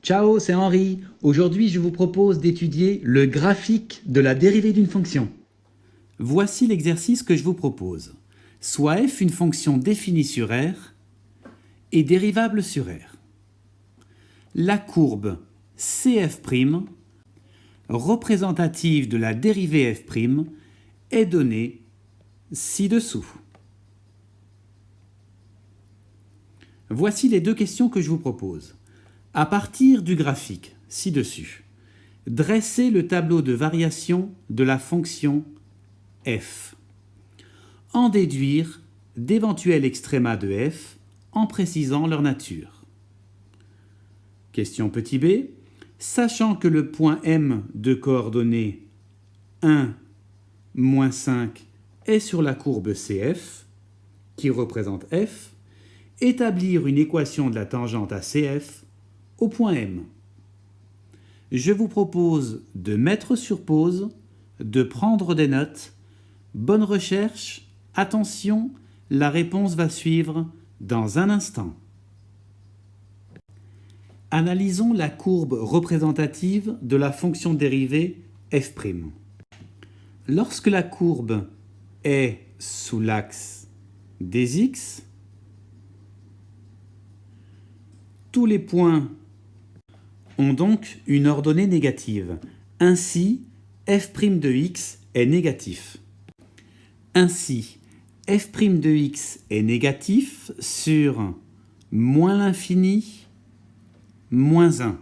Ciao, c'est Henri. Aujourd'hui, je vous propose d'étudier le graphique de la dérivée d'une fonction. Voici l'exercice que je vous propose. Soit f une fonction définie sur R et dérivable sur R. La courbe CF', représentative de la dérivée f', est donnée ci-dessous. Voici les deux questions que je vous propose. À partir du graphique ci-dessus, dressez le tableau de variation de la fonction f. En déduire d'éventuels extrémas de f en précisant leur nature. Question petit b. Sachant que le point M de coordonnées 1, moins 5 est sur la courbe CF, qui représente f, établir une équation de la tangente à CF au point M. Je vous propose de mettre sur pause, de prendre des notes. Bonne recherche, attention, la réponse va suivre dans un instant. Analysons la courbe représentative de la fonction dérivée f'. Lorsque la courbe est sous l'axe des x, tous les points ont donc une ordonnée négative. Ainsi, f' de x est négatif. Ainsi, f' de x est négatif sur moins l'infini, moins 1.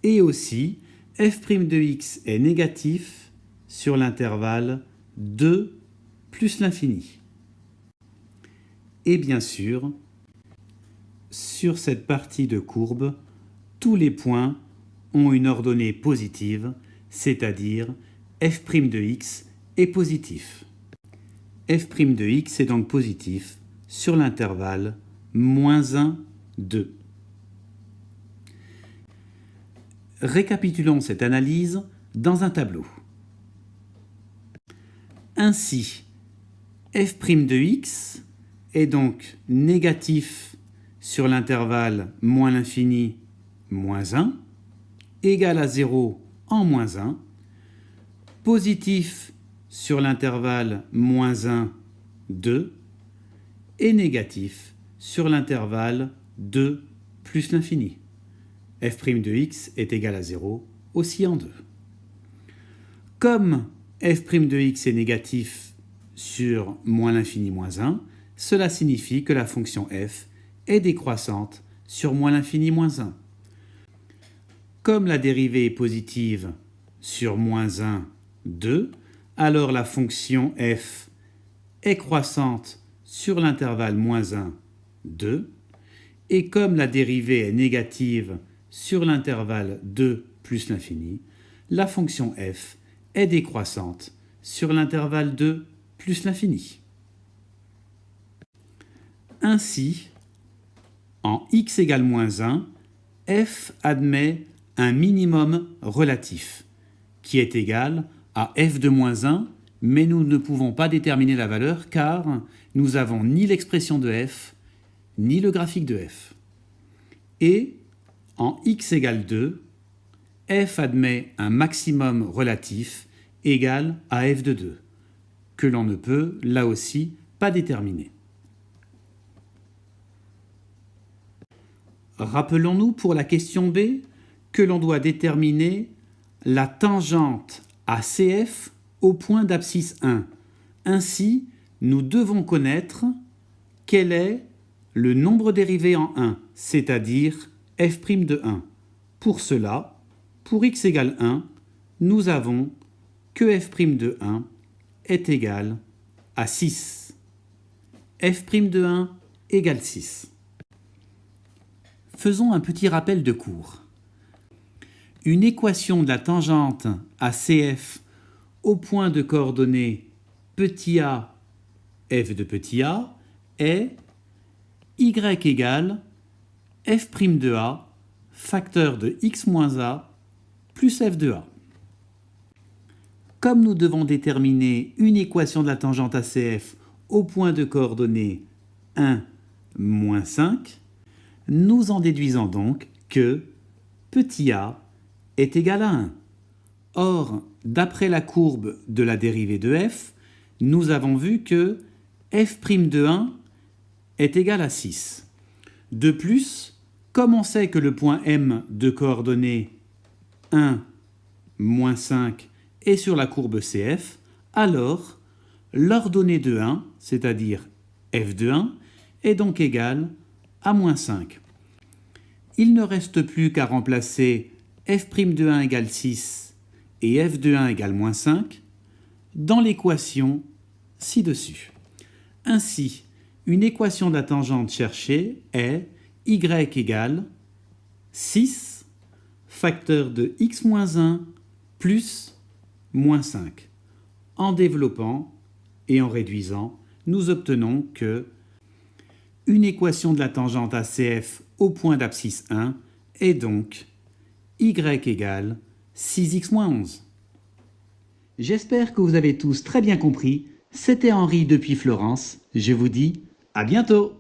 Et aussi, f' de x est négatif sur l'intervalle 2 plus l'infini. Et bien sûr, sur cette partie de courbe, tous les points ont une ordonnée positive, c'est-à-dire f' de x est positif. f' de x est donc positif sur l'intervalle moins 1, 2. Récapitulons cette analyse dans un tableau. Ainsi, f' de x est donc négatif sur l'intervalle moins l'infini, moins 1, égal à 0 en moins 1, positif sur l'intervalle moins 1, 2, et négatif sur l'intervalle 2 plus l'infini. f' de x est égal à 0 aussi en 2. Comme f' de x est négatif sur moins l'infini moins 1, cela signifie que la fonction f est décroissante sur moins l'infini moins 1. Comme la dérivée est positive sur moins 1, 2, alors la fonction f est croissante sur l'intervalle moins 1, 2, et comme la dérivée est négative sur l'intervalle 2 plus l'infini, la fonction f est décroissante sur l'intervalle 2 plus l'infini. Ainsi, en x égale moins 1, f admet un minimum relatif, qui est égal à f de moins 1, mais nous ne pouvons pas déterminer la valeur car nous n'avons ni l'expression de f, ni le graphique de f. Et en x égale 2, f admet un maximum relatif égal à f de 2, que l'on ne peut, là aussi, pas déterminer. Rappelons-nous pour la question B que l'on doit déterminer la tangente à CF au point d'abscisse 1. Ainsi, nous devons connaître quel est le nombre dérivé en 1, c'est-à-dire f' de 1. Pour cela, pour x égale 1, nous avons que f' de 1 est égal à 6. f' de 1 égale 6. Faisons un petit rappel de cours. Une équation de la tangente à CF au point de coordonnées petit a, f de petit a est y égale f' de a facteur de x moins a plus f de a. Comme nous devons déterminer une équation de la tangente à CF au point de coordonnées 1, moins 5, nous en déduisons donc que petit a est égal à 1. Or, d'après la courbe de la dérivée de f, nous avons vu que f' de 1 est égal à 6. De plus, comme on sait que le point M de coordonnées 1, moins 5 est sur la courbe CF, alors l'ordonnée de 1, c'est-à-dire f de 1, est donc égale à moins 5. Il ne reste plus qu'à remplacer f' de 1 égale 6 et f de 1 égale moins 5 dans l'équation ci-dessus. Ainsi, une équation de la tangente cherchée est y égale 6 facteur de x moins 1 plus moins 5. En développant et en réduisant, nous obtenons que une équation de la tangente ACF au point d'abscisse 1 est donc y égale 6x moins 11. J'espère que vous avez tous très bien compris. C'était Henri depuis Florence. Je vous dis à bientôt.